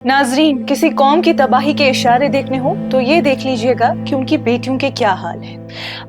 नाजरीन, किसी कौम की तबाही के इशारे देखने हो तो ये देख लीजिएगा कि उनकी बेटियों के क्या हाल है।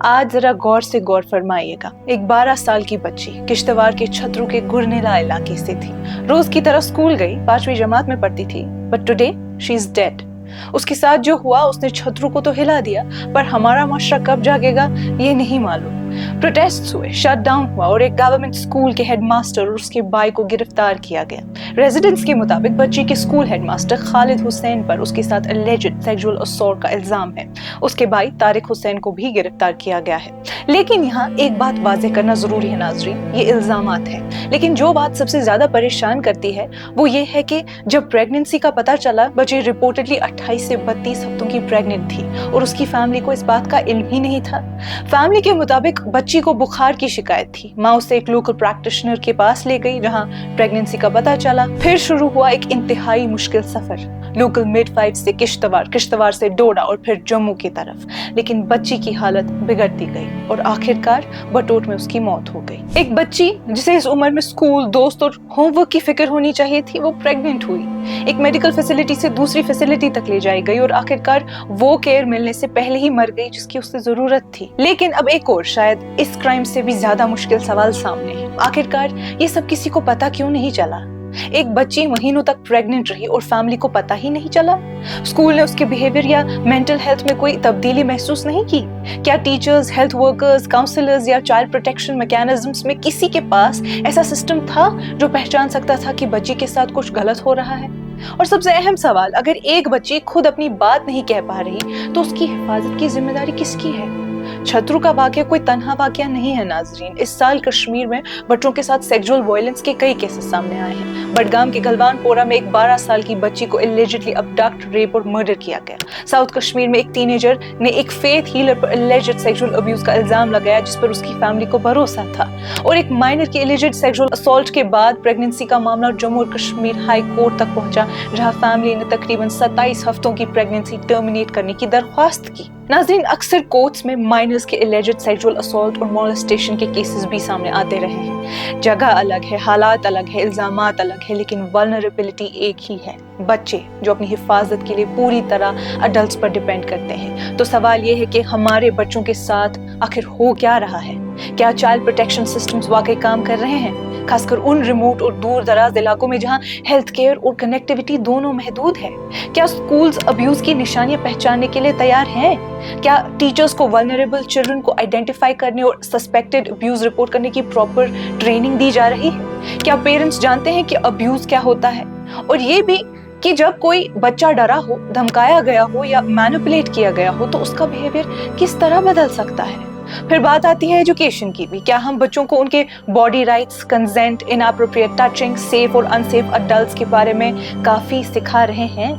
आज जरा गौर से गौर फरमाइएगा। एक 12 साल की बच्ची किश्तवाड़ के छतरू के गुरनेला इलाके से थी। रोज की तरह स्कूल गई, 5वीं जमात में पढ़ती थी, but today she is dead. उसके साथ जो हुआ उसने छतरू को तो हिला दिया, पर हमारा माशरा कब जागेगा ये नहीं मालूम। प्रोटेस्ट हुए, शट डाउन हुआ और एक गवर्नमेंट स्कूल के हेडमास्टर और उसके भाई को गिरफ्तार किया गया। रेजिडेंट्स के मुताबिक बच्ची के स्कूल हेडमास्टर खालिद हुसैन पर उसके साथ एलिजेड सेक्सुअल असॉल्ट का इल्जाम है। उसके भाई तारिक हुसैन को भी गिरफ्तार किया गया है। लेकिन यहाँ एक बात वाज़ेह करना जरूरी है नाजरीन, ये इल्जामात है, लेकिन जो बात सबसे ज्यादा परेशान करती है वो ये है कि जब प्रेगनेंसी का पता चला, बच्ची रिपोर्टेडली 28 से 32 हफ्तों की प्रेग्नेंट थी और उसकी फैमिली को इस बात का इल्म ही नहीं था। फैमिली के मुताबिक बच्ची को बुखार की शिकायत थी। माँ उसे एक लोकल प्रैक्टिशनर के पास ले गई जहाँ प्रेगनेंसी का पता चला। फिर शुरू हुआ एक इंतहाई मुश्किल सफर, लोकल मिडवाइफ से किश्तवाड़ से डोडा और फिर जम्मू की तरफ। लेकिन बच्ची की हालत बिगड़ती गई और आखिरकार बटोट में उसकी मौत हो गई। एक बच्ची जिसे इस उम्र में स्कूल, दोस्त और होमवर्क की फिक्र होनी चाहिए थी, वो प्रेग्नेंट हुई। एक मेडिकल फैसिलिटी से दूसरी फैसिलिटी तक ले जाई गई और आखिरकार वो केयर मिलने से पहले ही मर गई जिसकी उसे जरूरत थी। लेकिन अब एक और, शायद इस क्राइम से भी ज्यादा मुश्किल सवाल सामने है। आखिरकार ये सब किसी को पता क्यों नहीं चला? एक बच्ची महीनों तक प्रेग्नेंट रही और फैमिली को पता ही नहीं चला। स्कूल ने उसके बिहेवियर या मेंटल हेल्थ में कोई तब्दीली महसूस नहीं की? क्या टीचर्स, हेल्थ वर्कर्स, काउंसलर्स या चाइल्ड प्रोटेक्शन मैकेनिज्म्स में किसी के पास ऐसा सिस्टम था जो पहचान सकता था कि बच्ची के साथ कुछ गलत हो रहा है? और सबसे अहम सवाल, अगर एक बच्ची खुद अपनी बात नहीं कह पा रही तो उसकी हिफाजत की जिम्मेदारी किसकी है? छतरू का वाकया कोई तन्हा वाकया नहीं है नाजरीन। इस साल कश्मीर में बच्चों के साथ सेक्सुअल वायलेंस के कई केसेस सामने आए हैं। बडगाम के गलवानपोरा में एक 12 साल की बच्ची को एलिजिडली अबडक्ट, रेप और मर्डर किया गया। साउथ कश्मीर में एक टीनेजर ने एक फेथ हीलर पर एलिजिड सेक्सुअल अब्यूज का इल्जाम लगाया जिस पर उसकी फैमिली को भरोसा था। और एक माइनर की एलिजिड सेक्सुअल असॉल्ट के बाद प्रेगनेंसी का मामला जम्मू और कश्मीर हाई कोर्ट तक पहुंचा, जहां फैमिली ने तकरीबन 27 हफ्तों की प्रेगनेंसी टर्मिनेट करने की दरख्वास्त की। नाज़रीन, अक्सर कोर्ट्स में माइनर्स के एलिजिड सेक्सुअल असॉल्ट और मोलेस्टेशन के केसेस भी सामने आते रहे हैं। जगह अलग है, हालात अलग है, इल्जामात अलग है, लेकिन वल्नरेबिलिटी एक ही है, बच्चे जो अपनी हिफाजत के लिए पूरी तरह अडल्ट्स पर डिपेंड करते हैं। तो सवाल ये है कि हमारे बच्चों के साथ आखिर हो क्या रहा है? क्या चाइल्ड प्रोटेक्शन सिस्टम्स वाकई काम कर रहे हैं, खासकर उन रिमोट और दूर दराज इलाकों में जहां हेल्थ केयर और कनेक्टिविटी दोनों महदूद है? क्या स्कूल्स अब्यूज की निशानियां पहचानने के लिए तैयार हैं? क्या टीचर्स को वल्नरेबल चिल्ड्रन को आइडेंटिफाई करने और सस्पेक्टेड अब्यूज रिपोर्ट करने की प्रॉपर ट्रेनिंग दी जा रही है? क्या पेरेंट्स जानते हैं कि अब्यूज क्या होता है? और ये भी कि जब कोई बच्चा डरा हो, धमकाया गया हो या मैनिपुलेट किया गया हो तो उसका बिहेवियर किस तरह बदल सकता है? फिर बात आती है एजुकेशन की भी। क्या हम बच्चों को उनके body rights, consent, inappropriate touching, safe और अनसेफ अडल्ट्स के बारे में काफी सिखा रहे हैं?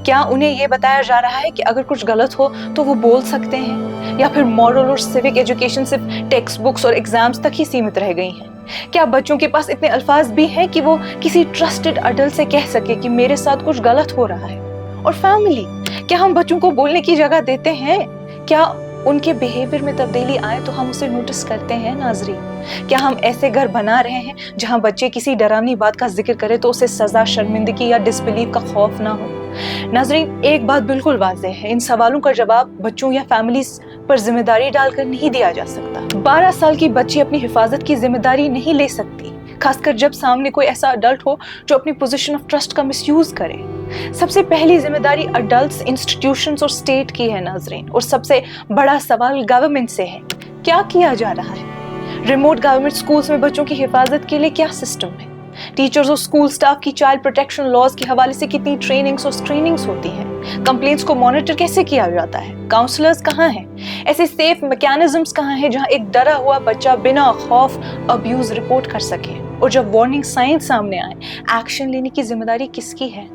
क्या उन्हें ये बताया जा रहा है कि अगर कुछ गलत हो तो वो बोल सकते हैं? या फिर मॉरल और सिविक एजुकेशन सिर्फ टेक्स्ट बुक्स और एग्जाम्स तक ही सीमित रह गई हैं? क्या बच्चों के पास इतने अल्फाज भी हैं कि वो किसी ट्रस्टेड अडल्ट से कह सके कि मेरे साथ कुछ गलत हो रहा है? और फैमिली, क्या हम बच्चों को बोलने की जगह देते हैं? क्या उनके बिहेवियर में तब्दीली आए तो हम उसे नोटिस करते हैं? नाजरीन, क्या हम ऐसे घर बना रहे हैं जहां बच्चे किसी डरावनी बात का जिक्र करे तो उसे सजा, शर्मिंदगी या डिसबिलीफ का खौफ ना हो? नाजरीन, एक बात बिल्कुल वाज़ेह है, इन सवालों का जवाब बच्चों या फैमिलीज पर जिम्मेदारी डालकर नहीं दिया जा सकता। 12 साल की बच्ची अपनी हिफाजत की जिम्मेदारी नहीं ले सकती, खासकर जब सामने कोई ऐसा अडल्ट हो जो अपनी पोजीशन ऑफ ट्रस्ट का मिसयूज करे। सबसे पहली जिम्मेदारी अडल्ट्स, इंस्टीट्यूशंस और स्टेट की है नाजरीन, और सबसे बड़ा सवाल गवर्नमेंट से है, क्या किया जा रहा है? रिमोट गवर्नमेंट स्कूल्स में बच्चों की हिफाजत के लिए क्या सिस्टम है? टीचर्स और स्कूल स्टाफ की चाइल्ड प्रोटेक्शन लॉज के हवाले से कितनी ट्रेनिंग्स और स्क्रीनिंग्स होती हैं? कंप्लेंट्स को मॉनिटर कैसे किया जाता है? काउंसलर्स कहाँ हैं? ऐसे सेफ मैकेनिज्म्स कहाँ हैं जहाँ एक डरा हुआ बच्चा बिना खौफ अब्यूज रिपोर्ट कर सके? और जब वार्निंग साइंस सामने आए, एक्शन लेने की जिम्मेदारी किसकी है?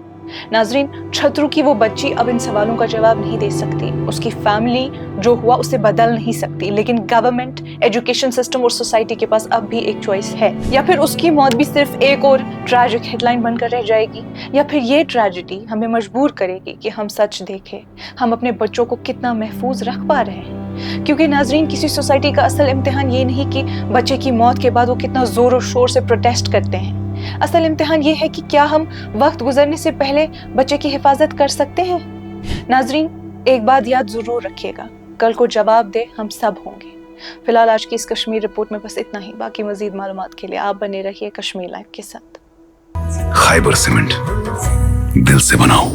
नाजरीन, छतरू की वो बच्ची अब इन सवालों का जवाब नहीं दे सकती। उसकी फैमिली जो हुआ उसे बदल नहीं सकती, लेकिन गवर्नमेंट, एजुकेशन सिस्टम और सोसाइटी के पास अब भी एक चॉइस है। या फिर उसकी मौत भी सिर्फ एक और ट्रैजिक हेडलाइन बनकर रह जाएगी, या फिर ये ट्रेजेडी हमें मजबूर करेगी कि हम सच देखें, हम अपने बच्चों को कितना महफूज रख पा रहे हैं। क्योंकि नाजरीन, किसी सोसाइटी का असल इम्तिहान ये नहीं कि बच्चे की मौत के बाद वो कितना जोर और शोर से प्रोटेस्ट करते हैं, اصل امتحان یہ ہے کہ کیا ہم وقت گزرنے سے پہلے بچے کی حفاظت کر سکتے ہیں؟ ناظرین، ایک بات یاد ضرور رکھیے گا، کل کو جواب دے ہم سب ہوں گے۔ فی الحال آج کی اس کشمیر رپورٹ میں بس اتنا ہی، باقی مزید معلومات کے لیے آپ بنے رہیے کشمیر لائف کے ساتھ۔ خیبر سیمنٹ، دل سے بناؤ۔